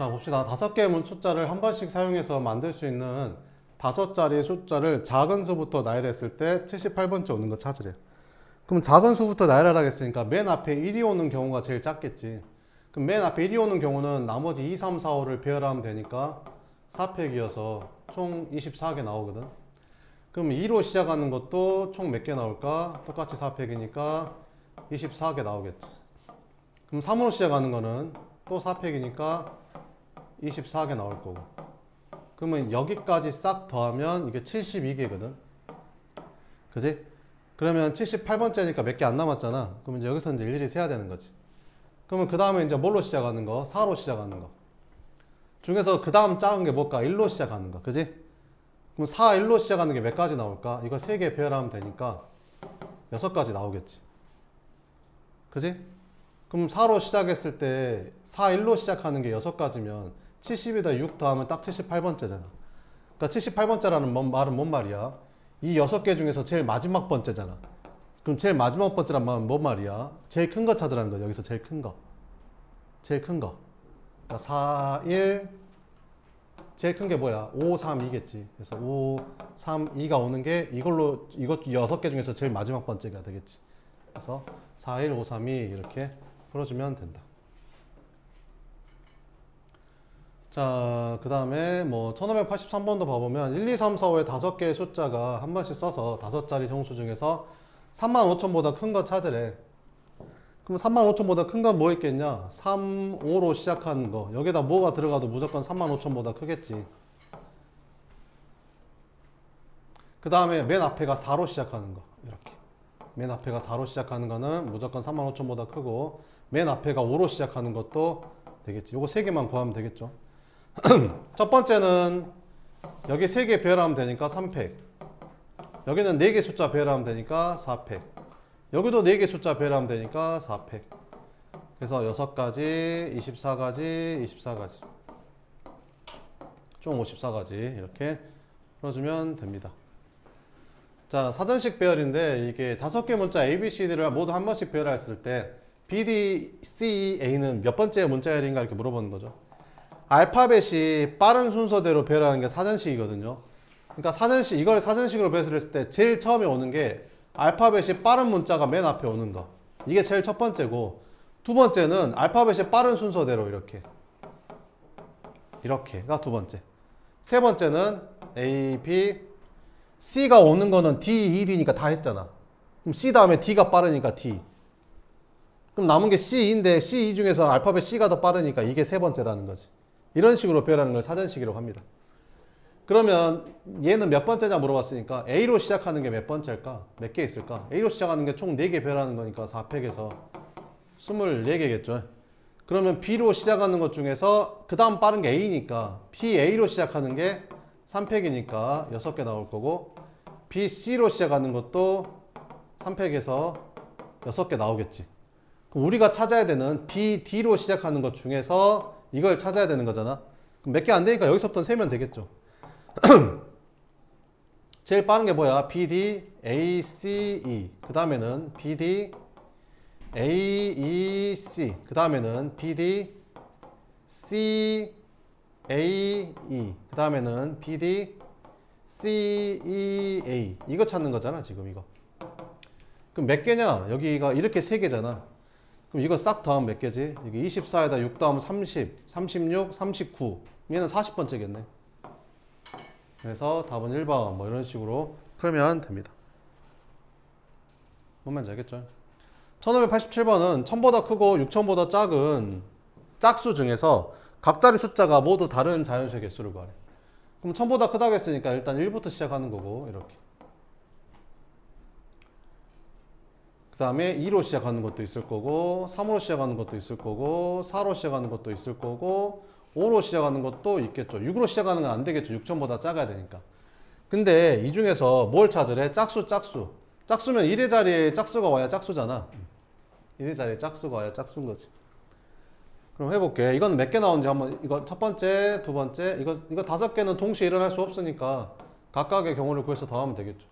자, 봅시다. 5개의 숫자를 한 번씩 사용해서 만들 수 있는 5자리의 숫자를 작은 수부터 나열했을 때 78번째 오는 거 찾으래요. 그럼 작은 수부터 나열하라고 했으니까 맨 앞에 1이 오는 경우가 제일 작겠지. 그럼 맨 앞에 1이 오는 경우는 나머지 2, 3, 4, 5를 배열하면 되니까 4팩이어서 총 24개 나오거든. 그럼 2로 시작하는 것도 총 몇 개 나올까? 똑같이 4팩이니까 24개 나오겠지. 그럼 3으로 시작하는 거는 또 4팩이니까 24개 나올 거고. 그러면 여기까지 싹 더하면 이게 72개거든. 그지? 그러면 78번째니까 몇 개 안 남았잖아. 그럼 이제 여기서 이제 일일이 세야 되는 거지. 그러면 그 다음에 이제 뭘로 시작하는 거? 4로 시작하는 거. 중에서 그 다음 작은 게 뭘까? 1로 시작하는 거. 그지? 그럼 4, 1로 시작하는 게 몇 가지 나올까? 이거 3개 배열하면 되니까 6가지 나오겠지. 그지? 그럼 4로 시작했을 때 4, 1로 시작하는 게 6가지면 70에다 6 더하면 딱 78번째잖아. 그러니까 78번째라는 말은 뭔 말이야? 이 6개 중에서 제일 마지막 번째잖아. 그럼 제일 마지막 번째란 말은 뭔 말이야? 제일 큰 거 찾으라는 거야. 여기서 제일 큰 거. 제일 큰 거. 그러니까 4, 1. 제일 큰 게 뭐야? 5, 3, 2겠지. 그래서 5, 3, 2가 오는 게 이걸로, 이것 6개 중에서 제일 마지막 번째가 되겠지. 그래서 4, 1, 5, 3, 2 이렇게 풀어주면 된다. 자, 그 다음에 뭐 1583번도 봐보면 1, 2, 3, 4, 5에 5개의 숫자가 한 번씩 써서 5자리 정수 중에서 35,000보다 큰 거 찾으래. 그럼 35,000보다 큰 건 뭐 있겠냐? 3, 5로 시작하는 거. 여기다 뭐가 들어가도 무조건 35,000보다 크겠지. 그 다음에 맨 앞에가 4로 시작하는 거. 이렇게. 맨 앞에가 4로 시작하는 거는 무조건 35,000보다 크고, 맨 앞에가 5로 시작하는 것도 되겠지. 요거 3개만 구하면 되겠죠. 첫 번째는 여기 3개 배열하면 되니까 3팩. 여기는 4개 숫자 배열하면 되니까 4팩. 여기도 4개 숫자 배열하면 되니까 4팩. 그래서 6가지, 24가지, 24가지. 총 54가지 이렇게 풀어주면 됩니다. 자, 사전식 배열인데 이게 5개 문자 A, B, C, D를 모두 한 번씩 배열했을 때 B, D, C, A는 몇 번째 문자열인가 이렇게 물어보는 거죠. 알파벳이 빠른 순서대로 배열하는 게 사전식이거든요. 그러니까 이걸 사전식으로 배열했을 때 제일 처음에 오는 게 알파벳이 빠른 문자가 맨 앞에 오는 거. 이게 제일 첫 번째고, 두 번째는 알파벳이 빠른 순서대로 이렇게가 두 번째. 세 번째는 A, B, C가 오는 거는 D, E, D니까 다 했잖아. 그럼 C 다음에 D가 빠르니까 D. 그럼 남은 게 C인데 C 중에서 알파벳 C가 더 빠르니까 이게 세 번째라는 거지. 이런 식으로 배열하는 걸 사전식이라고 합니다. 그러면 얘는 몇 번째냐 물어봤으니까 A로 시작하는 게 몇 번째일까? 몇 개 있을까? A로 시작하는 게 총 4개 배열하는 거니까 4팩에서 24개겠죠. 그러면 B로 시작하는 것 중에서 그 다음 빠른 게 A니까 BA로 시작하는 게 3팩이니까 6개 나올 거고, BC로 시작하는 것도 3팩에서 6개 나오겠지. 그럼 우리가 찾아야 되는 BD로 시작하는 것 중에서 이걸 찾아야 되는 거잖아. 그럼 몇 개 안 되니까 여기서부터 세면 되겠죠. 제일 빠른 게 뭐야? BD, A, C, E. 그 다음에는 BD, A, E, C. 그 다음에는 BD, C, A, E. 그 다음에는 BD, C, E, A. 이거 찾는 거잖아, 지금 이거. 그럼 몇 개냐? 여기가 이렇게 3개잖아. 그럼 이거 싹 더하면 몇 개지? 여기 24에다 6 더하면 30, 36, 39. 얘는 40번째겠네. 그래서 답은 1번 뭐 이런 식으로 풀면 됩니다. 뭔 말인지 알겠죠? 1587번은 1000보다 크고 6000보다 작은 짝수 중에서 각자리 숫자가 모두 다른 자연수의 개수를 구하래. 그럼 1000보다 크다고 했으니까 일단 1부터 시작하는 거고 이렇게. 그 다음에 2로 시작하는 것도 있을 거고, 3으로 시작하는 것도 있을 거고, 4로 시작하는 것도 있을 거고, 5로 시작하는 것도 있겠죠. 6으로 시작하는 건 안 되겠죠. 6000보다 작아야 되니까. 근데 이 중에서 뭘 찾으래? 짝수. 짝수면 1의 자리에 짝수가 와야 짝수잖아. 1의 자리에 짝수가 와야 짝수인 거지. 그럼 해볼게. 이건 몇 개 나오는지 한번, 이거 첫 번째, 두 번째, 이거 5개는 동시에 일어날 수 없으니까 각각의 경우를 구해서 더하면 되겠죠.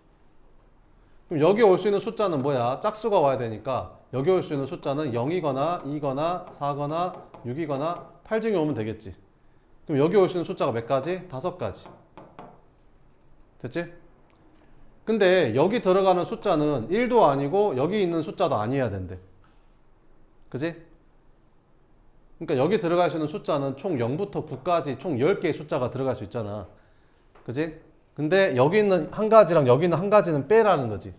그럼 여기 올 수 있는 숫자는 뭐야? 짝수가 와야 되니까 여기 올 수 있는 숫자는 0이거나 2거나 4거나 6이거나 8 중에 오면 되겠지. 그럼 여기 올 수 있는 숫자가 몇 가지? 5가지. 됐지? 근데 여기 들어가는 숫자는 1도 아니고 여기 있는 숫자도 아니어야 된대. 그지? 그러니까 여기 들어갈 수 있는 숫자는 총 0부터 9까지 총 10개의 숫자가 들어갈 수 있잖아. 그지? 근데 여기 있는 한 가지랑 여기 있는 한 가지는 빼라는 거지.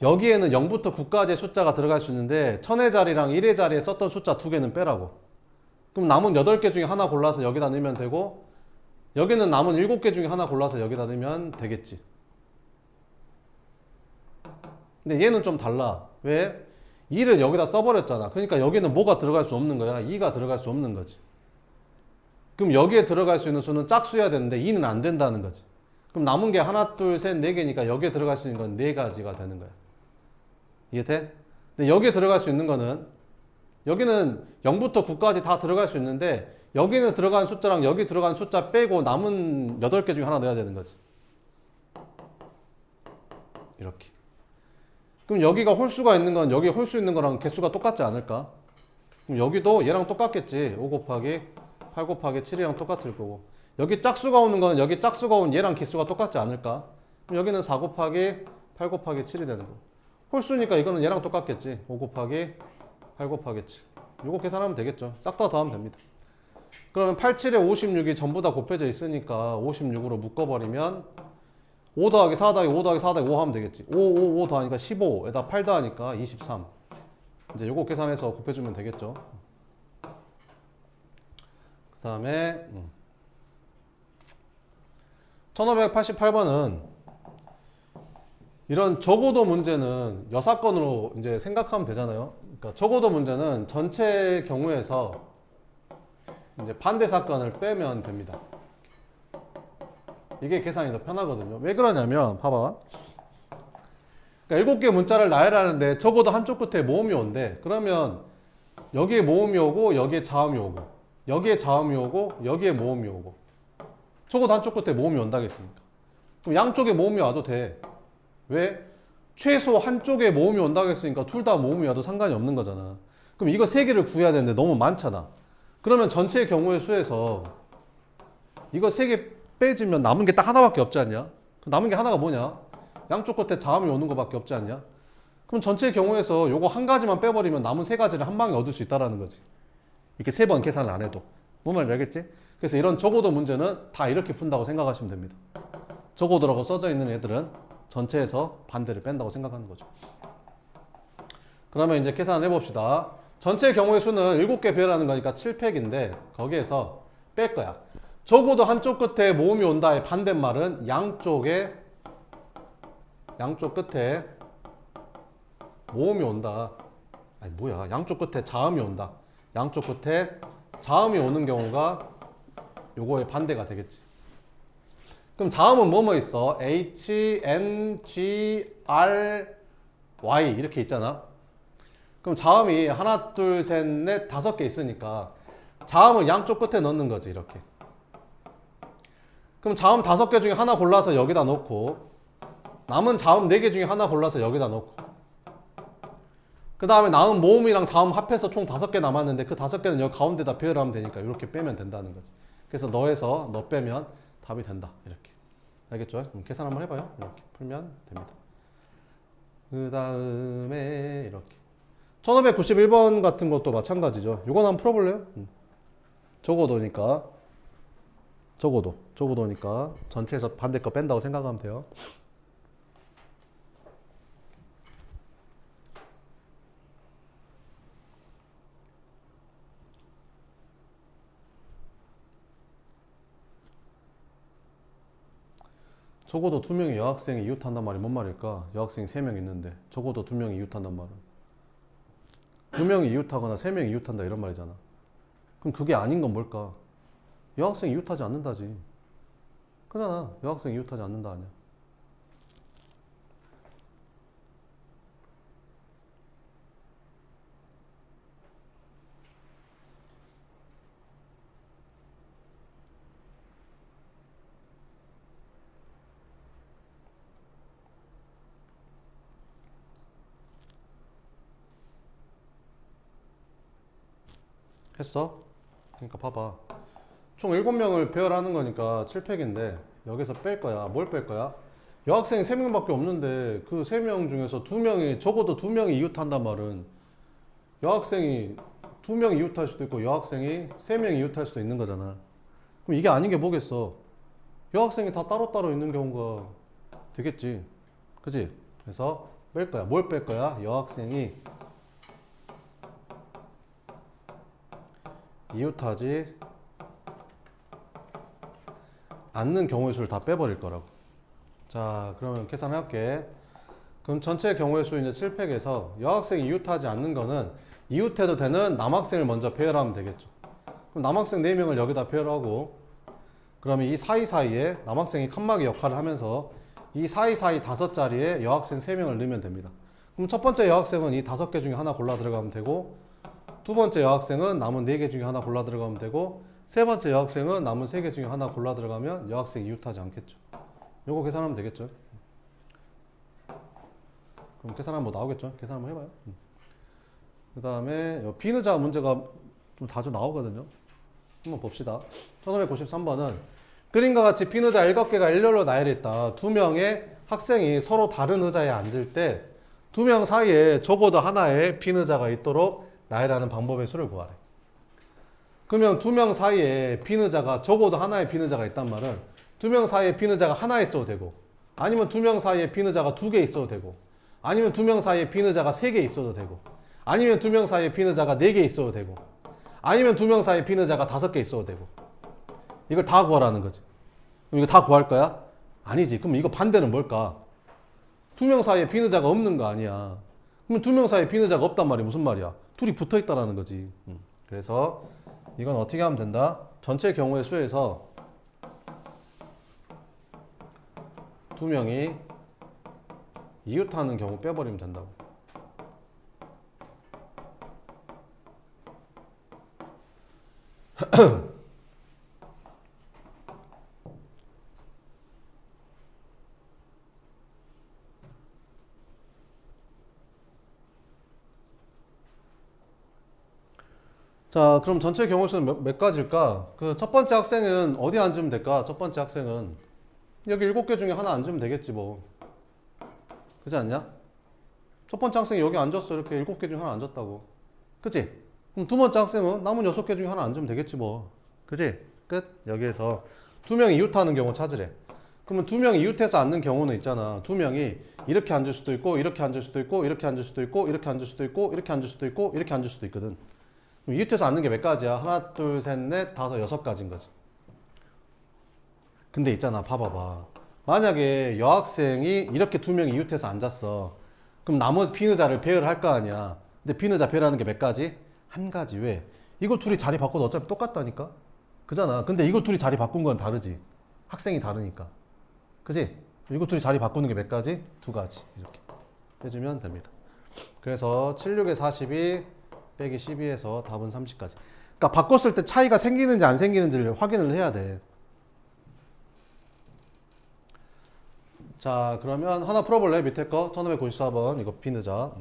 여기에는 0부터 9까지의 숫자가 들어갈 수 있는데 1000의 자리랑 1의 자리에 썼던 숫자 2개는 빼라고. 그럼 남은 8개 중에 하나 골라서 여기다 넣으면 되고 여기는 남은 7개 중에 하나 골라서 여기다 넣으면 되겠지. 근데 얘는 좀 달라. 왜? 2를 여기다 써버렸잖아. 그러니까 여기는 뭐가 들어갈 수 없는 거야? 2가 들어갈 수 없는 거지. 그럼 여기에 들어갈 수 있는 수는 짝수여야 되는데 2는 안 된다는 거지. 그럼 남은 게 하나, 둘, 셋, 네 개니까 여기에 들어갈 수 있는 건 4가지가 되는 거야. 이해돼? 근데 여기에 들어갈 수 있는 거는 여기는 0부터 9까지 다 들어갈 수 있는데 여기는 들어간 숫자랑 여기 들어간 숫자 빼고 남은 8개 중에 하나 넣어야 되는 거지. 이렇게. 그럼 여기가 홀수가 있는 건 여기 홀수 있는 거랑 개수가 똑같지 않을까? 그럼 여기도 얘랑 똑같겠지. 5 곱하기 8 곱하기 7이랑 똑같을 거고 여기 짝수가 오는 거는 여기 짝수가 온 얘랑 개수가 똑같지 않을까? 그럼 여기는 4 곱하기 8 곱하기 7이 되는 거고 홀수니까 이거는 얘랑 똑같겠지. 5 곱하기 8 곱하기 7 이거 계산하면 되겠죠. 싹 다 더하면 됩니다. 그러면 87에 56이 전부 다 곱해져 있으니까 56으로 묶어버리면 5 더하기 4 더하기 5 더하기 4 더하기 5 하면 되겠지. 5 더하니까 15에다 8 더하니까 23 이제 요거 계산해서 곱해주면 되겠죠. 그 다음에 1588번은 이런 적어도 문제는 여사건으로 이제 생각하면 되잖아요. 그러니까 적어도 문제는 전체 경우에서 이제 반대 사건을 빼면 됩니다. 이게 계산이 더 편하거든요. 왜 그러냐면 봐봐. 그러니까 7개 문자를 나열하는데 적어도 한쪽 끝에 모음이 온대. 그러면 여기에 모음이 오고 여기에 자음이 오고 여기에 자음이 오고 여기에 모음이 오고 적어도 한쪽 끝에 모음이 온다겠습니까? 그럼 양쪽에 모음이 와도 돼. 왜? 최소 한쪽에 모음이 온다고 했으니까 둘 다 모음이 와도 상관이 없는 거잖아. 그럼 이거 3개를 구해야 되는데 너무 많잖아. 그러면 전체의 경우의 수에서 이거 3개 빼지면 남은 게 딱 하나밖에 없지 않냐? 남은 게 하나가 뭐냐? 양쪽 끝에 자음이 오는 거밖에 없지 않냐? 그럼 전체의 경우에서 요거 한 가지만 빼버리면 남은 3가지를 한 방에 얻을 수 있다는 거지. 이렇게 3번 계산을 안 해도. 뭔 말인지 알겠지? 그래서 이런 적어도 문제는 다 이렇게 푼다고 생각하시면 됩니다. 적어도라고 써져 있는 애들은 전체에서 반대를 뺀다고 생각하는 거죠. 그러면 이제 계산을 해봅시다. 전체 경우의 수는 7개 배열하는 거니까 7팩인데 거기에서 뺄 거야. 적어도 한쪽 끝에 모음이 온다의 반대말은 양쪽 끝에 모음이 온다. 아니 뭐야? 양쪽 끝에 자음이 온다. 양쪽 끝에 자음이 오는 경우가 요거의 반대가 되겠지. 그럼 자음은 뭐뭐 있어? H, N, G, R, Y 이렇게 있잖아. 그럼 자음이 하나, 둘, 셋, 넷, 5개 있으니까 자음을 양쪽 끝에 넣는 거지 이렇게. 그럼 자음 5개 중에 하나 골라서 여기다 넣고 남은 자음 4개 중에 하나 골라서 여기다 넣고 그 다음에 남은 모음이랑 자음 합해서 총 5개 남았는데 그 5개는 여기 가운데다 배열하면 되니까 이렇게 빼면 된다는 거지. 그래서 너에서 너 빼면 답이 된다 이렇게. 알겠죠? 그럼 계산 한번 해봐요. 이렇게 풀면 됩니다. 그 다음에 이렇게 1591번 같은 것도 마찬가지죠. 이건 한번 풀어볼래요? 적어도니까 적어도니까 전체에서 반대 거 뺀다고 생각하면 돼요. 적어도 2명의 여학생이 이웃한단 말이 뭔 말일까? 여학생이 3명 있는데 적어도 2명이 이웃한단 말은 2명이 이웃하거나 3명이 이웃한다 이런 말이잖아. 그럼 그게 아닌 건 뭘까? 여학생이 이웃하지 않는다지. 그러잖아. 여학생이 이웃하지 않는다 아니야. 했어? 그러니까 봐봐. 총 7명을 배열하는 거니까 7팩인데 여기서 뺄 거야. 뭘 뺄 거야? 여학생이 3명밖에 없는데 그 3명 중에서 2명이 적어도 2명이 이웃한단 말은 여학생이 2명이 이웃할 수도 있고 여학생이 3명이 이웃할 수도 있는 거잖아. 그럼 이게 아닌 게 뭐겠어? 여학생이 다 따로따로 있는 경우가 되겠지. 그지? 그래서 뺄 거야. 뭘 뺄 거야? 여학생이 이웃하지 않는 경우의 수를 다 빼버릴 거라고. 자, 그러면 계산할게. 그럼 전체 경우의 수 이제 7팩에서 여학생이 이웃하지 않는 거는 이웃해도 되는 남학생을 먼저 배열하면 되겠죠. 그럼 남학생 4명을 여기다 배열하고 그러면 이 사이사이에 남학생이 칸막이 역할을 하면서 이 사이사이 5자리에 여학생 3명을 넣으면 됩니다. 그럼 첫 번째 여학생은 이 5개 중에 하나 골라 들어가면 되고 두 번째 여학생은 남은 4개 중에 하나 골라 들어가면 되고 세 번째 여학생은 남은 3개 중에 하나 골라 들어가면 여학생이 이웃하지 않겠죠. 요거 계산하면 되겠죠. 그럼 계산하면 뭐 나오겠죠. 계산 한번 해봐요. 그 다음에 비느자 문제가 좀 자주 나오거든요. 한번 봅시다. 1593번은 그림과 같이 비느자 7개가 일렬로 나열해 있다. 2명의 학생이 서로 다른 의자에 앉을 때 2명 사이에 적어도 하나의 비느자가 있도록 나열하는 방법의 수를 구하래. 그러면 2명 사이에 비느자가 적어도 하나의 비느자가 있단 말은 2명 사이에 비느자가 하나 있어도 되고 아니면 2명 사이에 비느자가 2개 있어도 되고 아니면 2명 사이에 비느자가 3개 있어도 되고 아니면 2명 사이에 비느자가 4개 있어도 되고 아니면 2명 사이에 비느자가 5개 있어도 되고 이걸 다 구하라는 거지. 그럼 이거 다 구할 거야? 아니지. 그럼 이거 반대는 뭘까? 2명 사이에 비느자가 없는 거 아니야. 그러면 2명 사이에 비느자가 없단 말이 무슨 말이야? 둘이 붙어 있다라는 거지. 그래서 이건 어떻게 하면 된다? 전체 경우의 수에서 2명이 이웃하는 경우 빼버리면 된다고. 자, 그럼 전체 경우 수는 몇 가지일까? 그 첫 번째 학생은 어디 앉으면 될까? 첫 번째 학생은 여기 7개 중에 하나 앉으면 되겠지 뭐. 그렇지 않냐? 첫 번째 학생이 여기 앉았어. 이렇게 7개 중에 하나 앉았다고. 그치? 그럼 두 번째 학생은 남은 6개 중에 하나 앉으면 되겠지 뭐. 그치? 끝. 여기에서 2명이 이웃하는 경우 찾으래. 그러면 2명이 이웃해서 앉는 경우는 있잖아. 2명이 이렇게 앉을 수도 있고 이렇게 앉을 수도 있고 이렇게 앉을 수도 있고 이렇게 앉을 수도 있고 이렇게 앉을 수도 있고 이렇게 앉을 수도 있거든. 그럼 이웃해서 앉는 게 몇 가지야? 하나, 둘, 셋, 넷, 다섯, 6가지인 거지. 근데 있잖아. 봐봐봐. 만약에 여학생이 이렇게 2명이 이웃해서 앉았어. 그럼 나머지 비느자를 배열할 거 아니야. 근데 비느자 배열하는 게 몇 가지? 한 가지. 왜? 이거 둘이 자리 바꿔도 어차피 똑같다니까? 그잖아. 근데 이거 둘이 자리 바꾼 건 다르지. 학생이 다르니까. 그지? 이거 둘이 자리 바꾸는 게 몇 가지? 2가지. 이렇게 빼주면 됩니다. 그래서 76에 42 빼기 12에서 답은 30까지. 그러니까 바꿨을 때 차이가 생기는지 안 생기는지를 확인을 해야 돼. 자, 그러면 하나 풀어볼래? 밑에 거 1594번 이거 비느자.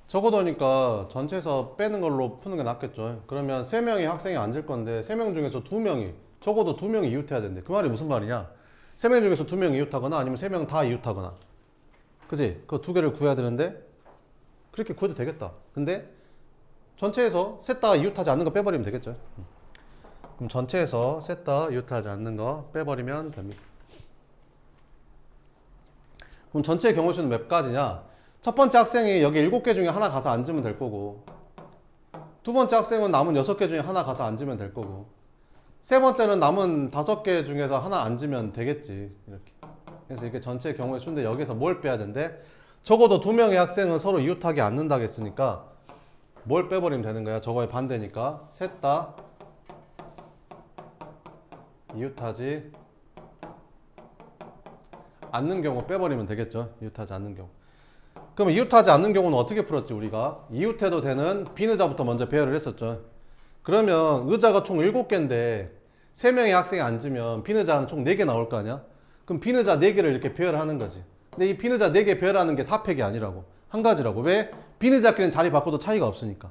적어도니까 전체에서 빼는 걸로 푸는 게 낫겠죠. 그러면 3명이 학생이 앉을 건데 3명 중에서 2명이 적어도 2명이 이웃해야 된대. 그 말이 무슨 말이냐? 3명 중에서 2명이 이웃하거나 아니면 3명 다 이웃하거나. 그지? 그 2개를 구해야 되는데 그렇게 구해도 되겠다. 근데 전체에서 셋 다 이웃하지 않는 거 빼버리면 되겠죠. 그럼 전체에서 셋 다 이웃하지 않는 거 빼버리면 됩니다. 그럼 전체 경우 수는 몇 가지냐? 첫 번째 학생이 여기 7개 중에 하나 가서 앉으면 될 거고, 두 번째 학생은 남은 6개 중에 하나 가서 앉으면 될 거고, 세 번째는 남은 5개 중에서 하나 앉으면 되겠지. 이렇게. 그래서 이게 전체 경우의 수인데 여기서 뭘 빼야 된대? 적어도 2명의 학생은 서로 이웃하기 않는다고 했으니까 뭘 빼버리면 되는 거야? 저거의 반대니까 셋 다 이웃하지 않는 경우 빼버리면 되겠죠. 이웃하지 않는 경우. 그럼 이웃하지 않는 경우는 어떻게 풀었지 우리가? 이웃해도 되는 빈의자부터 먼저 배열을 했었죠. 그러면 의자가 총 7개인데 3명의 학생이 앉으면 빈의자는 총 4개 나올 거 아니야? 그럼 빈의자 4개를 이렇게 배열을 하는 거지. 근데 이 빈의자 4개 배열하는 게 4팩이 아니라고. 한 가지라고. 왜? 빈의자끼리는 자리 바꿔도 차이가 없으니까.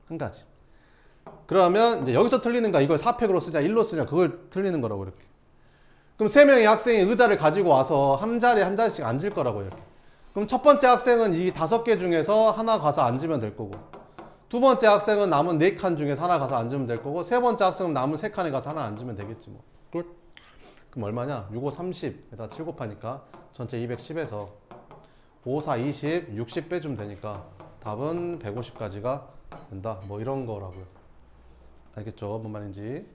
한 가지. 그러면 이제 여기서 틀리는 거 이걸 4팩으로 쓰냐 1로 쓰냐 그걸 틀리는 거라고 이렇게. 그럼 3명의 학생이 의자를 가지고 와서 한 자리에 한 자리씩 앉을 거라고 이렇게. 그럼 첫 번째 학생은 이 5개 중에서 하나 가서 앉으면 될 거고, 두 번째 학생은 남은 4칸 중에서 하나 가서 앉으면 될 거고, 세 번째 학생은 남은 3칸에 가서 하나 앉으면 되겠지 뭐. 굿. 그럼 얼마냐? 6, 5, 30에다 7 곱하니까 전체 210에서 5, 4, 20, 60 빼주면 되니까 답은 150까지가 된다. 뭐 이런 거라고요. 알겠죠? 뭔 말인지.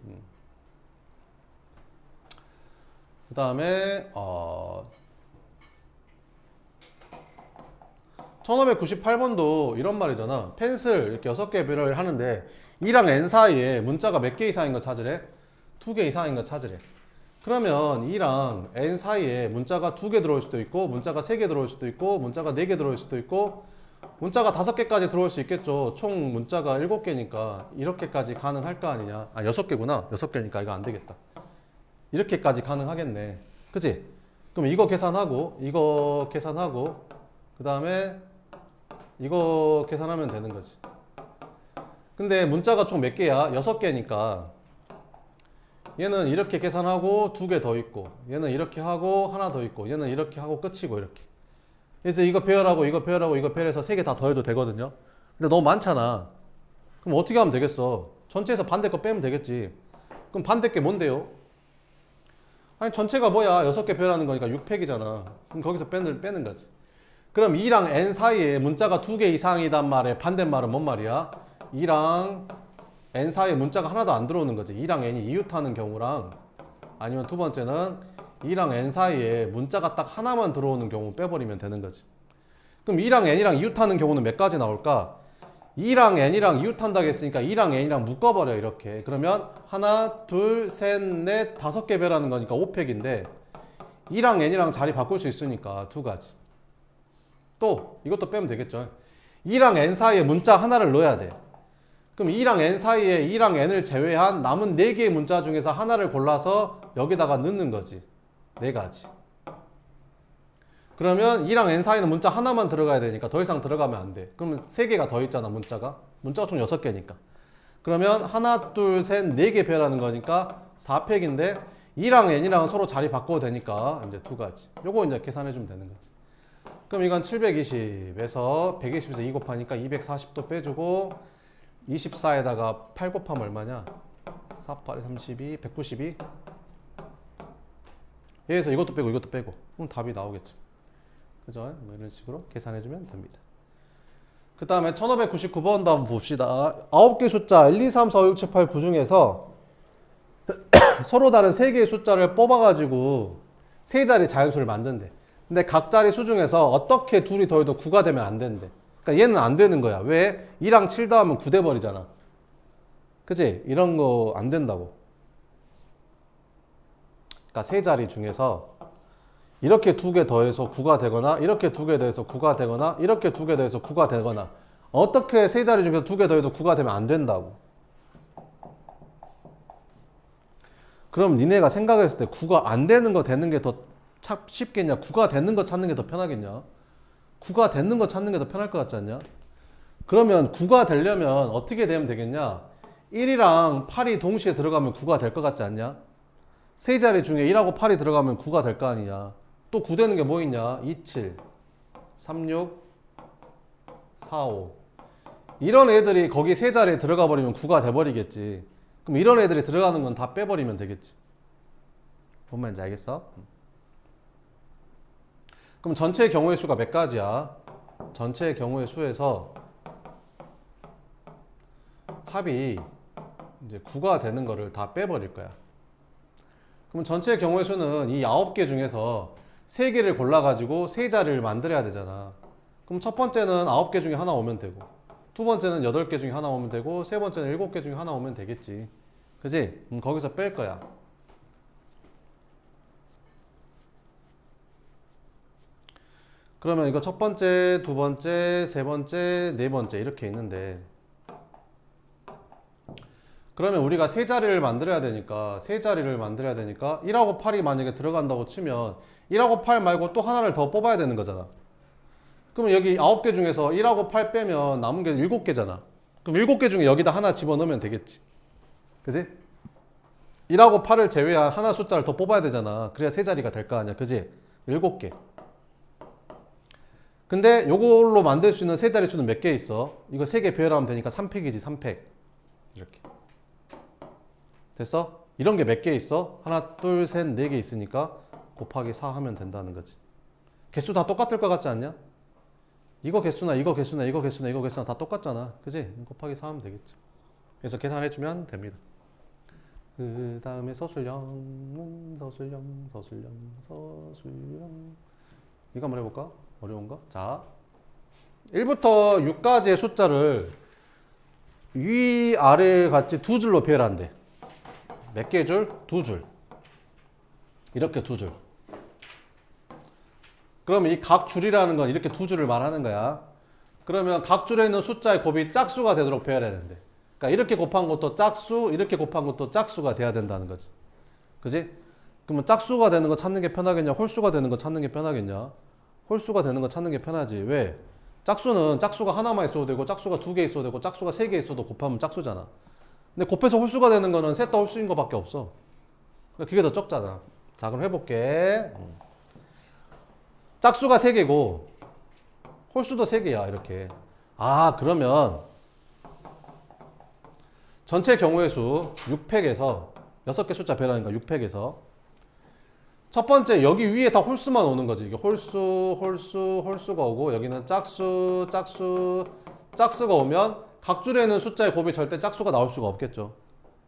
그 다음에 1598번도 이런 말이잖아. 펜슬 이렇게 6개 배열을 하는데 E랑 N 사이에 문자가 몇 개 이상인 거 찾으래? 2개 이상인 거 찾으래. 그러면 E랑 N 사이에 문자가 2개 들어올 수도 있고, 문자가 3개 들어올 수도 있고, 문자가 4개 들어올 수도 있고, 문자가 5개까지 들어올 수 있겠죠. 총 문자가 7개니까 이렇게까지 가능할 거 아니냐. 6개구나. 6개니까 이거 안 되겠다. 이렇게까지 가능하겠네. 그치? 그럼 이거 계산하고, 이거 계산하고, 그 다음에 이거 계산하면 되는 거지. 근데 문자가 총 몇 개야? 6개니까 얘는 이렇게 계산하고 2개 더 있고, 얘는 이렇게 하고 하나 더 있고, 얘는 이렇게 하고 끝이고 이렇게. 그래서 이거 배열하고 이거 배열하고 이거 배열해서 3개 다 더해도 되거든요. 근데 너무 많잖아. 그럼 어떻게 하면 되겠어? 전체에서 반대 거 빼면 되겠지. 그럼 반대 게 뭔데요? 아니 전체가 뭐야? 6개 배열하는 거니까 6팩이잖아. 그럼 거기서 빼는 거지. 그럼 E랑 N 사이에 문자가 2개 이상이단 말에 반대말은 뭔 말이야? E랑 N 사이에 문자가 하나도 안 들어오는 거지. E랑 N이 이웃하는 경우랑, 아니면 두 번째는 E랑 N 사이에 문자가 딱 하나만 들어오는 경우 빼버리면 되는 거지. 그럼 E랑 N이랑 이웃하는 경우는 몇 가지 나올까? E랑 N이랑 이웃한다고 했으니까 E랑 N이랑 묶어버려 이렇게. 그러면 하나, 둘, 셋, 넷, 5개 배라는 거니까 5팩인데 E랑 N이랑 자리 바꿀 수 있으니까 2가지. 또 이것도 빼면 되겠죠. E랑 N 사이에 문자 하나를 넣어야 돼. 그럼 E랑 N 사이에 E랑 N을 제외한 남은 4개의 문자 중에서 하나를 골라서 여기다가 넣는 거지. 4가지. 그러면 E랑 N 사이는 문자 하나만 들어가야 되니까 더 이상 들어가면 안 돼. 그러면 3개가 더 있잖아, 문자가. 문자가 총 6개니까. 그러면 하나, 둘, 셋, 4개 배라는 거니까 4팩인데 E랑 N이랑 서로 자리 바꿔도 되니까 이제 2가지. 요거 이제 계산해주면 되는 거지. 그럼 이건 720에서 120에서 2 곱하니까 240도 빼주고 24에다가 8 곱하면 얼마냐? 4, 8, 32, 192. 여기서 이것도 빼고 이것도 빼고 그럼 답이 나오겠죠. 그죠? 뭐 이런 식으로 계산해주면 됩니다. 그 다음에 1599번도 한번 봅시다. 9개 숫자 1, 2, 3, 4, 5, 6, 7, 8, 9 중에서 서로 다른 3개의 숫자를 뽑아가지고 3자리 자연수를 만든대. 근데 각 자리 수 중에서 어떻게 둘이 더해도 9가 되면 안 된대. 그러니까 얘는 안 되는 거야. 왜? 2랑 7 더하면 9 돼버리잖아. 그치? 이런 거 안 된다고. 그러니까 3자리 중에서 이렇게 2개 더해서 9가 되거나, 이렇게 2개 더해서 9가 되거나, 이렇게 2개 더해서 9가 되거나, 어떻게 3자리 중에서 2개 더해도 9가 되면 안 된다고. 그럼 니네가 생각했을 때 9가 안 되는 거 되는 게 더 쉽겠냐? 9가 되는 거 찾는 게 더 편하겠냐? 9가 되는 거 찾는 게 더 편할 것 같지 않냐? 그러면 9가 되려면 어떻게 되면 되겠냐? 1이랑 8이 동시에 들어가면 9가 될 것 같지 않냐? 세 자리 중에 1하고 8이 들어가면 9가 될 거 아니냐? 또 9 되는 게 뭐 있냐? 27, 36, 45. 이런 애들이 거기 세 자리에 들어가 버리면 9가 돼 버리겠지. 그럼 이런 애들이 들어가는 건 다 빼버리면 되겠지. 뭔 말인지 알겠어? 그럼 전체의 경우의 수가 몇 가지야? 전체의 경우의 수에서 합이 이제 9가 되는 거를 다 빼버릴 거야. 그럼 전체의 경우의 수는 이 9개 중에서 3개를 골라가지고 세 자리를 만들어야 되잖아. 그럼 첫 번째는 9개 중에 하나 오면 되고, 두 번째는 8개 중에 하나 오면 되고, 세 번째는 7개 중에 하나 오면 되겠지. 그지? 거기서 뺄 거야. 그러면 이거 첫 번째, 두 번째, 세 번째, 네 번째 이렇게 있는데, 그러면 우리가 세 자리를 만들어야 되니까 1하고 8이 만약에 들어간다고 치면 1하고 8 말고 또 하나를 더 뽑아야 되는 거잖아. 그러면 여기 9개 중에서 1하고 8 빼면 남은 게 7개잖아. 그럼 7개 중에 여기다 하나 집어넣으면 되겠지. 그지? 1하고 8을 제외한 하나 숫자를 더 뽑아야 되잖아. 그래야 세 자리가 될 거 아니야. 그지? 7개. 근데 요걸로 만들 수 있는 세 자리 수는 몇 개 있어? 이거 3개 배열하면 되니까 3팩이지. 3팩. 이렇게. 됐어? 이런 게 몇 개 있어? 하나, 둘, 셋, 4개 있으니까 곱하기 4 하면 된다는 거지. 개수 다 똑같을 것 같지 않냐? 이거 개수나 이거 개수나 이거 개수나 이거 개수나 다 똑같잖아. 그지? 곱하기 4 하면 되겠지. 그래서 계산해주면 됩니다. 그 다음에 서술형 이거 한번 해볼까? 어려운가? 자, 1부터 6까지의 숫자를 위아래 같이 두 줄로 배열한대. 몇 개 줄? 두 줄. 이렇게 두 줄. 그러면 이 각 줄이라는 건 이렇게 두 줄을 말하는 거야. 그러면 각 줄에 있는 숫자의 곱이 짝수가 되도록 배열해야 되는데. 그러니까 이렇게 곱한 것도 짝수, 이렇게 곱한 것도 짝수가 돼야 된다는 거지. 그지? 그러면 짝수가 되는 거 찾는 게 편하겠냐? 홀수가 되는 거 찾는 게 편하겠냐? 홀수가 되는 거 찾는 게 편하지. 왜? 짝수는 짝수가 하나만 있어도 되고 짝수가 2개 있어도 되고 짝수가 3개 있어도 곱하면 짝수잖아. 근데 곱해서 홀수가 되는 거는 셋 다 홀수인 거밖에 없어. 그러니까 그게 더 적잖아. 자, 그럼 해볼게. 짝수가 3개고 홀수도 3개야. 이렇게. 아, 그러면 전체 경우의 수 6팩에서 6개 숫자 배라니까 6팩에서 첫 번째 여기 위에 다 홀수만 오는 거지. 이게 홀수가 오고 여기는 짝수가 오면 각 줄에 있는 숫자의 곱이 절대 짝수가 나올 수가 없겠죠.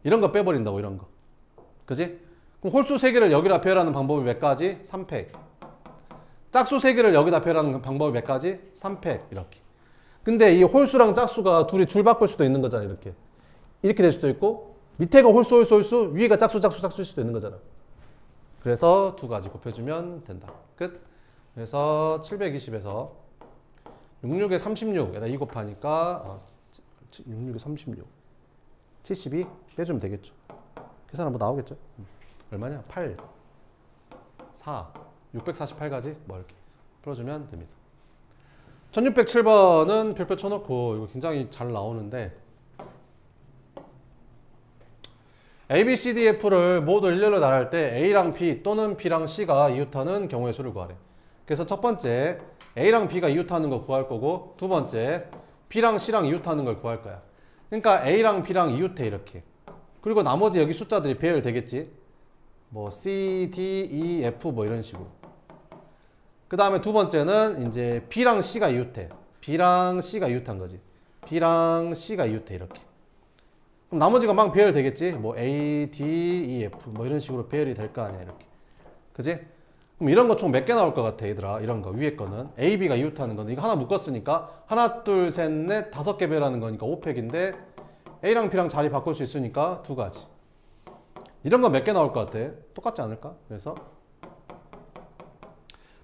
이런 거 빼버린다고, 이런 거. 그지? 그럼 홀수 3개를 여기다 배열하는 방법이 몇 가지? 3팩. 짝수 3개를 여기다 배열하는 방법이 몇 가지? 3팩. 이렇게. 근데 이 홀수랑 짝수가 둘이 줄 바꿀 수도 있는 거잖아. 이렇게. 이렇게 될 수도 있고 밑에가 홀수 위에가 짝수일 수도 있는 거잖아. 그래서 두 가지 곱해주면 된다. 끝. 그래서 720에서 66에 36에다 2 곱하니까 66에 36 72 빼주면 되겠죠. 계산하면 뭐 나오겠죠. 얼마냐? 8 4 648가지 뭐 이렇게 풀어주면 됩니다. 1607번은 별표 쳐놓고 이거 굉장히 잘 나오는데 A, B, C, D, F를 모두 일렬로 나열할 때 A랑 B 또는 B랑 C가 이웃하는 경우의 수를 구하래. 그래서 첫 번째 A랑 B가 이웃하는 거 구할 거고 두 번째 B랑 C랑 이웃하는 걸 구할 거야. 그러니까 A랑 B랑 이웃해 이렇게. 그리고 나머지 여기 숫자들이 배열 되겠지. 뭐 C, D, E, F 뭐 이런 식으로. 그 다음에 두 번째는 이제 B랑 C가 이웃해. B랑 C가 이웃한 거지. B랑 C가 이웃해 이렇게. 그럼 나머지가 막 배열 되겠지. 뭐 A, D, E, F 뭐 이런 식으로 배열이 될 거 아니야 이렇게. 그지? 그럼 이런 거 총 몇 개 나올 것 같아 얘들아. 이런 거 위에 거는 A, B가 이웃하는 거는 이거 하나 묶었으니까 하나, 둘, 셋, 넷, 5개 배열하는 거니까 5팩인데 A랑 B랑 자리 바꿀 수 있으니까 두 가지. 이런 거 몇 개 나올 것 같아? 똑같지 않을까? 그래서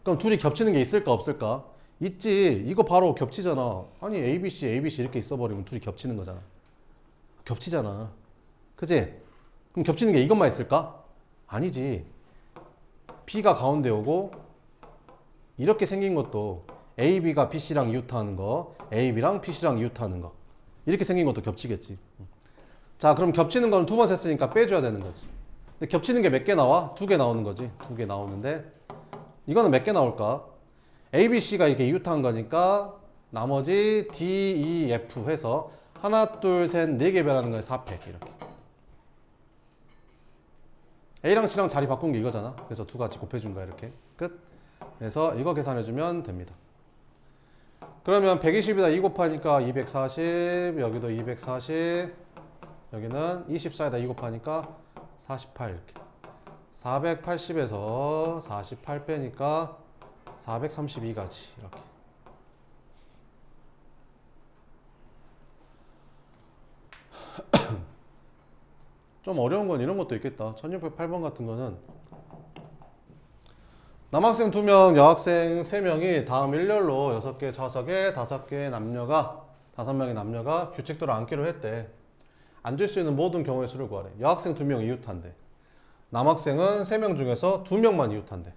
그럼 둘이 겹치는 게 있을까 없을까? 있지. 이거 바로 겹치잖아. 아니 ABC 이렇게 있어버리면 둘이 겹치는 거잖아. 겹치잖아. 그치? 그럼 겹치는 게 이것만 있을까? 아니지. B가 가운데 오고 이렇게 생긴 것도 AB가 BC랑 이웃하는 거, AB랑 PC랑 이웃하는 거 이렇게 생긴 것도 겹치겠지. 자, 그럼 겹치는 거는 두 번 셌으니까 빼줘야 되는 거지. 근데 겹치는 게 몇 개 나와? 2개 나오는 거지. 2개 나오는데 이거는 몇 개 나올까? A, B, C가 이렇게 이웃한 거니까 나머지 D, E, F 해서 하나, 둘, 셋, 4개 배라는 거에 4팩 이렇게. A랑 C랑 자리 바꾼 게 이거잖아. 그래서 두 가지 곱해준 거야 이렇게. 끝. 그래서 이거 계산해주면 됩니다. 그러면 120이다 2 곱하니까 240, 여기도 240, 여기는 24에다 2 곱하니까 48 이렇게. 480에서 48 빼니까 432가지 이렇게. 좀 어려운 건 이런 것도 있겠다. 1608번 같은 거는 남학생 2명, 여학생 3명이 다음 일렬로 6개 좌석에 5개의 남녀가 5명의 남녀가 규칙대로 앉기로 했대. 앉을 수 있는 모든 경우의 수를 구하래. 여학생 2명 이웃한대. 남학생은 3명 중에서 2명만 이웃한대.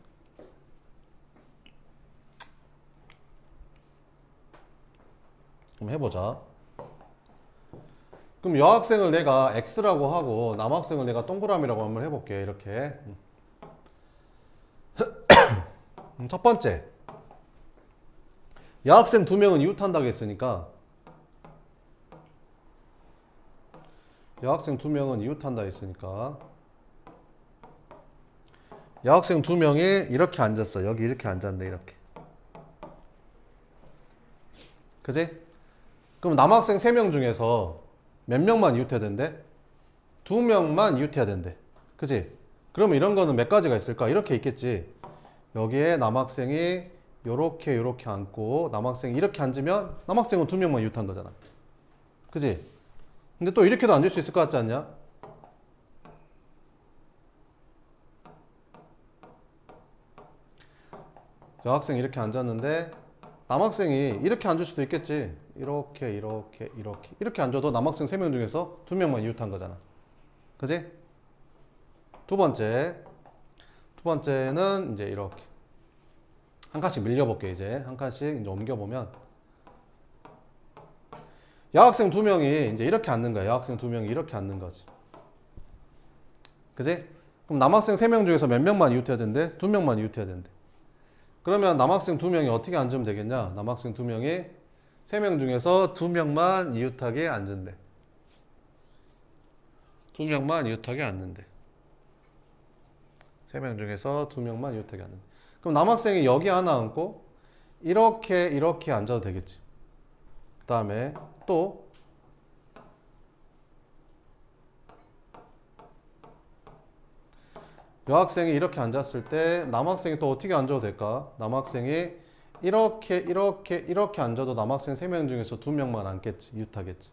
그럼 해보자. 그럼 여학생을 내가 X라고 하고 남학생을 내가 동그라미라고 한번 해볼게. 이렇게. 첫 번째, 여학생 2명은 이웃한다고 했으니까 여학생 2명은 이웃한다 했으니까 여학생 2명이 이렇게 앉았어. 여기 이렇게 앉았네. 이렇게. 그지? 그럼 남학생 3명 중에서 몇 명만 이웃해야 된대? 2명만 이웃해야 된대. 그지? 그러면 이런 거는 몇 가지가 있을까? 이렇게 있겠지. 여기에 남학생이 요렇게 앉고 남학생이 이렇게 앉으면 남학생은 2명만 이웃한 거잖아. 그지? 근데 또 이렇게도 앉을 수 있을 것 같지 않냐? 여학생이 이렇게 앉았는데 남학생이 이렇게 앉을 수도 있겠지. 이렇게 앉아도 남학생 3명 중에서 2명만 이웃한 거잖아. 그지? 두 번째는 이제 이렇게 한 칸씩 밀려볼게. 이제 한 칸씩 이제 옮겨보면 여학생 2명이 이제 이렇게 앉는 거야. 여학생 2명이 이렇게 앉는 거지. 그지? 그럼 남학생 3명 중에서 몇 명만 이웃해야 된대? 2명만 이웃해야 된대. 그러면 남학생 2명이 어떻게 앉으면 되겠냐? 남학생 2명이 3명 중에서 2명만 이웃하게 앉은대. 2명만 이웃하게 앉는데. 3명 중에서 2명만 이웃하게 앉는데. 그럼 남학생이 여기 하나 앉고 이렇게 앉아도 되겠지. 그 다음에 또 여학생이 이렇게 앉았을 때 남학생이 또 어떻게 앉아도 될까? 남학생이 이렇게 앉아도 남학생 3명 중에서 2명만 앉겠지. 이웃하겠지.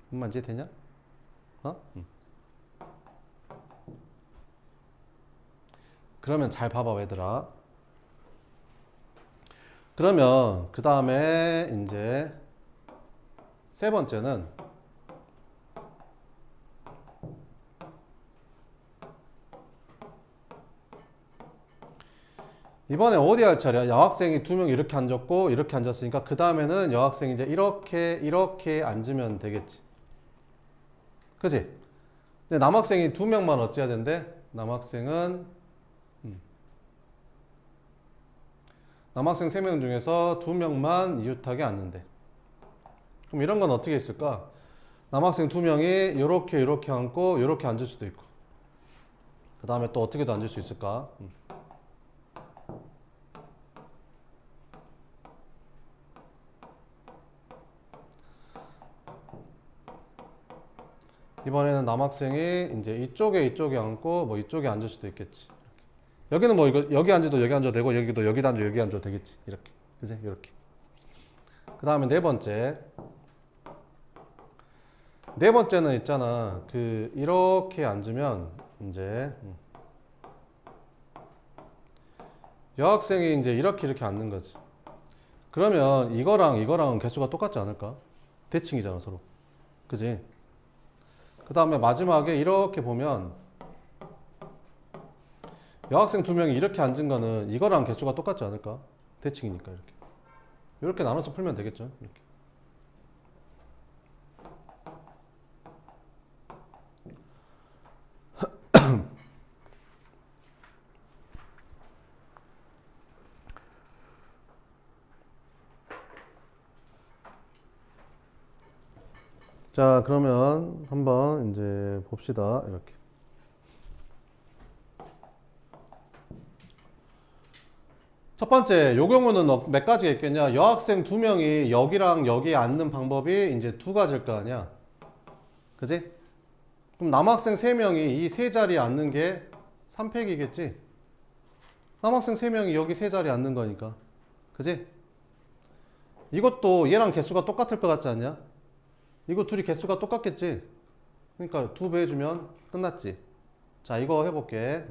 뭔 말인지 되냐? 어? 그러면 잘 봐봐 얘들아. 그러면 그 다음에 이제 세 번째는 이번에 어디 할 차례야? 여학생이 2명 이렇게 앉았고 이렇게 앉았으니까 그 다음에는 여학생이 이제 이렇게 앉으면 되겠지. 그치? 근데 남학생이 2명만 어찌해야 된대? 남학생 3명 중에서 2명만 이웃하게 앉는데. 그럼 이런 건 어떻게 있을까? 남학생 2명이 이렇게 앉고 이렇게 앉을 수도 있고. 그 다음에 또 어떻게도 앉을 수 있을까? 이번에는 남학생이 이제 이쪽에 앉고 뭐 이쪽에 앉을 수도 있겠지. 여기는 뭐 이거 여기 앉아도 되고 여기도 여기도 앉아도 여기 앉아도 되겠지. 이렇게. 그지? 이렇게. 그 다음에 네 번째는 있잖아. 그 이렇게 앉으면 이제 여학생이 이제 이렇게 앉는 거지. 그러면 이거랑은 개수가 똑같지 않을까? 대칭이잖아 서로. 그지? 그 다음에 마지막에 이렇게 보면 여학생 2명이 이렇게 앉은 거는 이거랑 개수가 똑같지 않을까? 대칭이니까 이렇게 나눠서 풀면 되겠죠. 이렇게. 자, 그러면 한번 이제 봅시다. 이렇게. 첫 번째, 요 경우는 몇 가지가 있겠냐? 여학생 2명이 여기랑 여기에 앉는 방법이 이제 2가지일 거 아니야. 그지? 그럼 남학생 3명이 이 세 자리에 앉는 게 3팩이겠지? 남학생 3명이 여기 세 자리에 앉는 거니까. 그지? 이것도 얘랑 개수가 똑같을 것 같지 않냐? 이거 둘이 개수가 똑같겠지? 그러니까 2배 해주면 끝났지. 자, 이거 해볼게.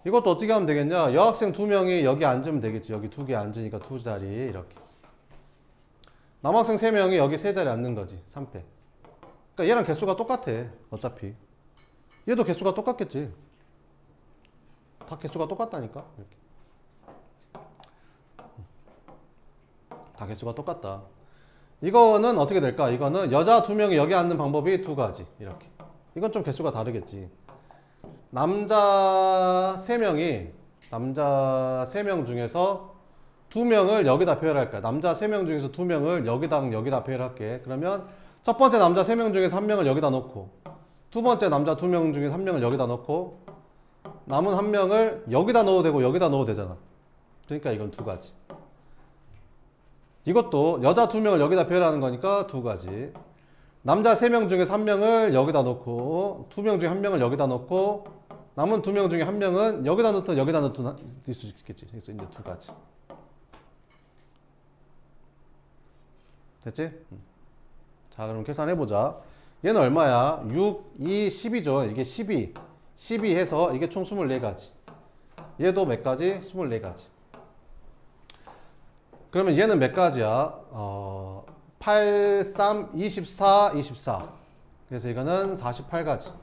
이것도 어떻게 하면 되겠냐? 여학생 2명이 여기 앉으면 되겠지. 여기 2개 앉으니까 2자리 이렇게. 남학생 3명이 여기 세 자리 앉는 거지. 3팩. 그러니까 얘랑 개수가 똑같아. 어차피. 얘도 개수가 똑같겠지. 다 개수가 똑같다니까. 이렇게. 다 개수가 똑같다. 이거는 어떻게 될까? 이거는 여자 2명이 여기 앉는 방법이 2가지. 이렇게. 이건 좀 개수가 다르겠지. 남자 3명 중에서 2명을 여기다 배열할 거야. 남자 3명 중에서 2명을 여기다 배열할게. 그러면 첫 번째 남자 3명 중에서 1명을 여기다 놓고, 두 번째 남자 2명 중에서 1명을 여기다 놓고, 남은 1명을 여기다 넣어도 되고 여기다 넣어도 되잖아. 그러니까 이건 2가지. 이것도 여자 2명을 여기다 배열하는 거니까 2가지. 남자 3명 중에 1명을 여기다 놓고, 2명 중에 1명을 여기다 놓고, 남은 2명 중에 1명은 여기다 넣든 여기다 넣을 수 있겠지. 그래서 이제 2가지. 됐지? 자, 그럼 계산해보자. 얘는 얼마야? 6, 2, 10이죠. 이게 12. 12 해서 이게 총 24가지. 얘도 몇 가지? 24가지. 그러면 얘는 몇 가지야? 8, 3, 24, 24. 그래서 이거는 48가지.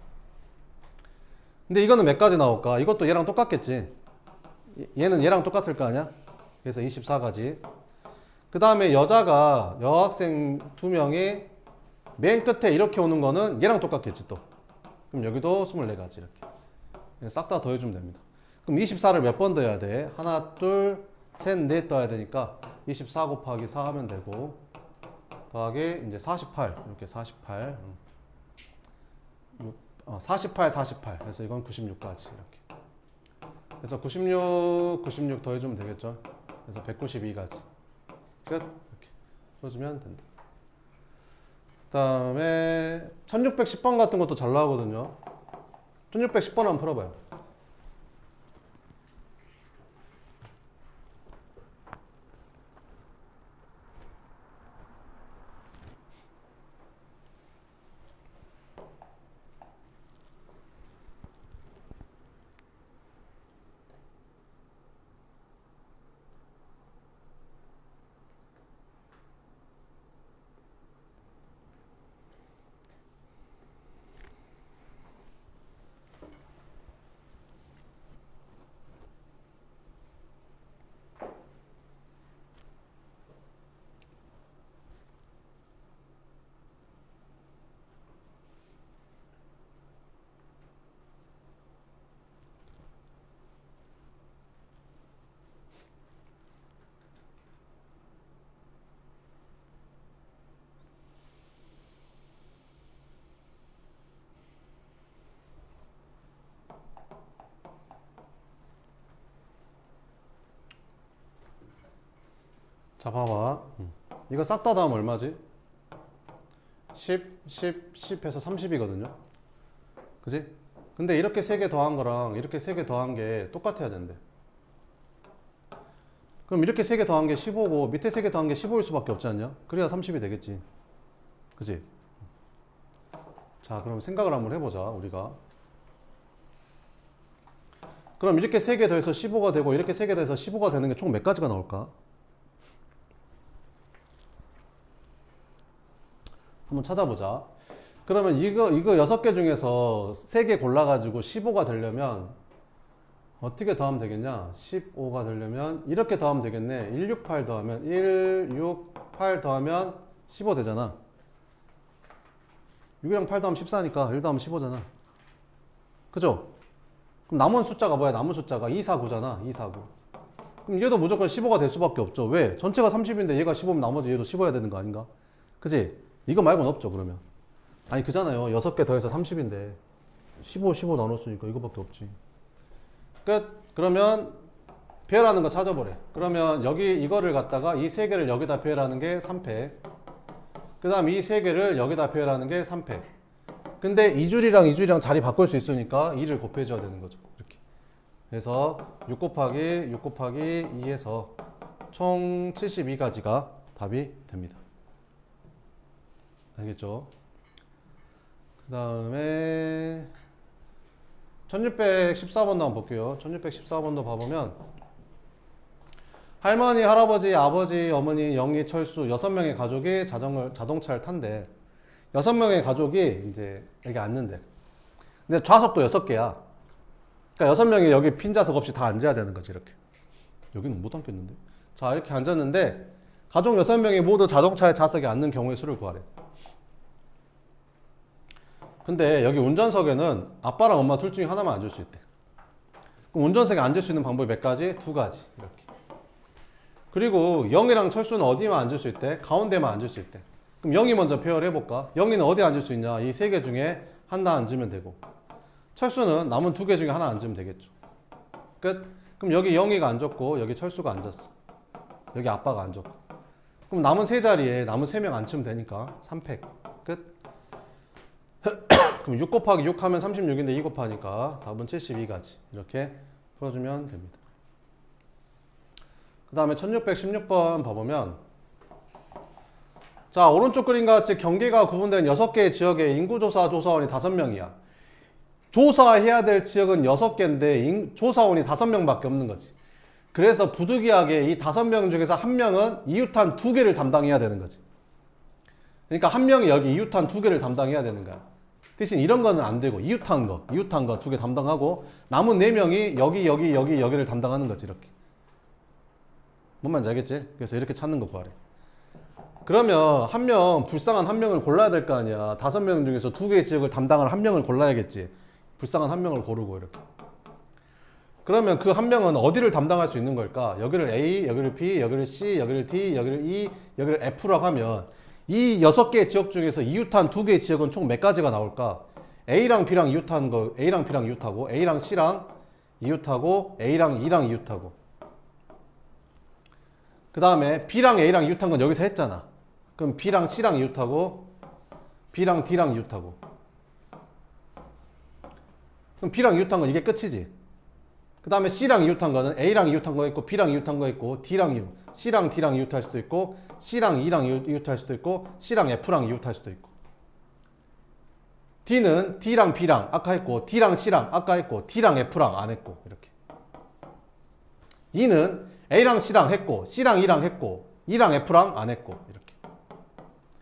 근데 이거는 몇 가지 나올까? 이것도 얘랑 똑같겠지. 얘는 얘랑 똑같을 거 아니야? 그래서 24가지. 그 다음에 여학생 2명이 맨 끝에 이렇게 오는 거는 얘랑 똑같겠지 또. 그럼 여기도 24가지 이렇게. 싹 다 더해주면 됩니다. 그럼 24를 몇 번 더해야 돼? 하나, 둘, 셋, 넷 더해야 되니까 24 곱하기 4 하면 되고, 더하기 이제 48 이렇게 48 48 48 그래서 이건 96까지 이렇게. 그래서 96 더해주면 되겠죠. 그래서 192까지 끝. 이렇게 써주면 된다. 그 다음에 1610번 같은 것도 잘 나오거든요. 1610번 한번 풀어봐요. 자, 봐봐. 이거 싹 다 더하면 얼마지? 10, 10, 10 해서 30이거든요. 그지? 근데 이렇게 3개 더한 거랑 이렇게 3개 더한 게 똑같아야 된대. 그럼 이렇게 3개 더한 게 15고 밑에 3개 더한 게 15일 수밖에 없지 않냐? 그래야 30이 되겠지. 그지? 자, 그럼 생각을 한번 해보자, 우리가. 그럼 이렇게 3개 더해서 15가 되고 이렇게 3개 더해서 15가 되는 게 총 몇 가지가 나올까? 한번 찾아보자. 그러면 이거 6개 중에서 3개 골라가지고 15가 되려면 어떻게 더하면 되겠냐? 15가 되려면 이렇게 더하면 되겠네. 168 더하면 168 더하면 15 되잖아. 6이랑 8 더하면 14니까 1 더하면 15잖아. 그죠? 그럼 남은 숫자가 뭐야? 남은 숫자가 249잖아. 249. 그럼 얘도 무조건 15가 될 수밖에 없죠. 왜? 전체가 30인데 얘가 15면 나머지 얘도 15여야 되는 거 아닌가? 그지? 이거 말고는 없죠, 그러면. 아니, 그잖아요. 6개 더해서 30인데. 15 나눴으니까 이거밖에 없지. 끝. 그러면 배열하는 거 찾아보래. 그러면 여기 이거를 갖다가 이 3개를 여기다 배열하는 게 3팩. 그 다음 이 3개를 여기다 배열하는 게 3팩. 근데 이 줄이랑 이 줄이랑 자리 바꿀 수 있으니까 2를 곱해줘야 되는 거죠. 이렇게. 그래서 6 곱하기 2에서 총 72가지가 답이 됩니다. 알겠죠? 그 다음에 1614번도 한번 볼게요. 1614번도 봐보면 할머니, 할아버지, 아버지, 어머니, 영희, 철수 6명의 가족이 자동차를 탄대. 6명의 가족이 이제 여기 앉는데. 근데 좌석도 6개야. 그러니까 6명이 여기 핀 좌석 없이 다 앉아야 되는 거지, 이렇게. 여기는 못 앉겠는데? 자, 이렇게 앉았는데 가족 6명이 모두 자동차에 좌석에 앉는 경우의 수를 구하래. 근데 여기 운전석에는 아빠랑 엄마 둘 중에 하나만 앉을 수 있대. 그럼 운전석에 앉을 수 있는 방법이 몇 가지? 2가지. 이렇게. 그리고 영희랑 철수는 어디만 앉을 수 있대? 가운데만 앉을 수 있대. 그럼 영희 먼저 페어를 해볼까? 영희는 어디 앉을 수 있냐? 이 3개 중에 하나 앉으면 되고, 철수는 남은 2개 중에 하나 앉으면 되겠죠. 끝. 그럼 여기 영희가 앉았고 여기 철수가 앉았어. 여기 아빠가 앉았고. 그럼 남은 3자리에 남은 3명 앉히면 되니까 3팩. 끝. 그럼 6 곱하기 6 하면 36인데 2 곱하니까 답은 72가지. 이렇게 풀어주면 됩니다. 그 다음에 1616번 봐보면, 자, 오른쪽 그림과 같이 경계가 구분된 6개의 지역에 인구조사 조사원이 5명이야. 조사해야 될 지역은 6개인데 조사원이 5명밖에 없는 거지. 그래서 부득이하게 이 5명 중에서 1명은 이웃한 2개를 담당해야 되는 거지. 그러니까 1명이 여기 이웃한 2개를 담당해야 되는 거야. 대신 이런 거는 안 되고 이웃한 거 2개 담당하고 남은 4명이 여기를 담당하는 거지. 이렇게. 뭔 말인지 알겠지? 그래서 이렇게 찾는 거 구하래. 그러면 불쌍한 1명을 골라야 될 거 아니야. 5명 중에서 2개의 지역을 담당할 1명을 골라야겠지. 불쌍한 1명을 고르고 이렇게. 그러면 그 1명은 어디를 담당할 수 있는 걸까? 여기를 A, 여기를 B, 여기를 C, 여기를 D, 여기를 E, 여기를 F라고 하면 이 6개의 지역 중에서 이웃한 2개의 지역은 총 몇 가지가 나올까? A랑 B랑 이웃한 거, A랑 B랑 이웃하고, A랑 C랑 이웃하고, A랑 E랑 이웃하고. 그 다음에 B랑 A랑 이웃한 건 여기서 했잖아. 그럼 B랑 C랑 이웃하고, B랑 D랑 이웃하고. 그럼 B랑 이웃한 건 이게 끝이지. 그 다음에 C랑 이웃한 거는 A랑 이웃한 거 있고, B랑 이웃한 거 있고, C랑 D랑 이웃할 수도 있고, C랑 E랑 이웃할 수도 있고, C랑 F랑 이웃할 수도 있고. D는 D랑 B랑 아까 했고, D랑 C랑 아까 했고, D랑 F랑 안 했고, 이렇게. E는 A랑 C랑 했고, C랑 E랑 했고, E랑 F랑 안 했고, 이렇게.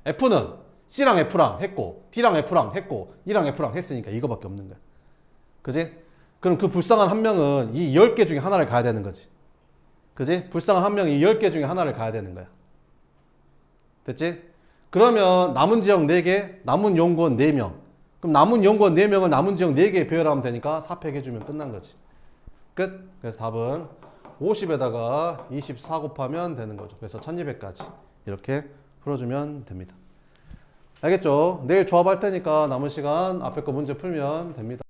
F는 C랑 F랑 했고, D랑 F랑 했고, E랑 F랑 했으니까 이거밖에 없는 거야. 그지? 그럼 그 불쌍한 1명은 이 10개 중에 하나를 가야 되는 거지. 그지? 불쌍한 1명이 이 10개 중에 하나를 가야 되는 거야. 됐지? 그러면 남은 지역 4개, 남은 연구원 4명. 그럼 남은 연구원 4명을 남은 지역 4개에 배열하면 되니까 4팩 해주면 끝난 거지. 끝. 그래서 답은 50에다가 24 곱하면 되는 거죠. 그래서 1200까지 이렇게 풀어주면 됩니다. 알겠죠? 내일 조합할 테니까 남은 시간 앞에 거 문제 풀면 됩니다.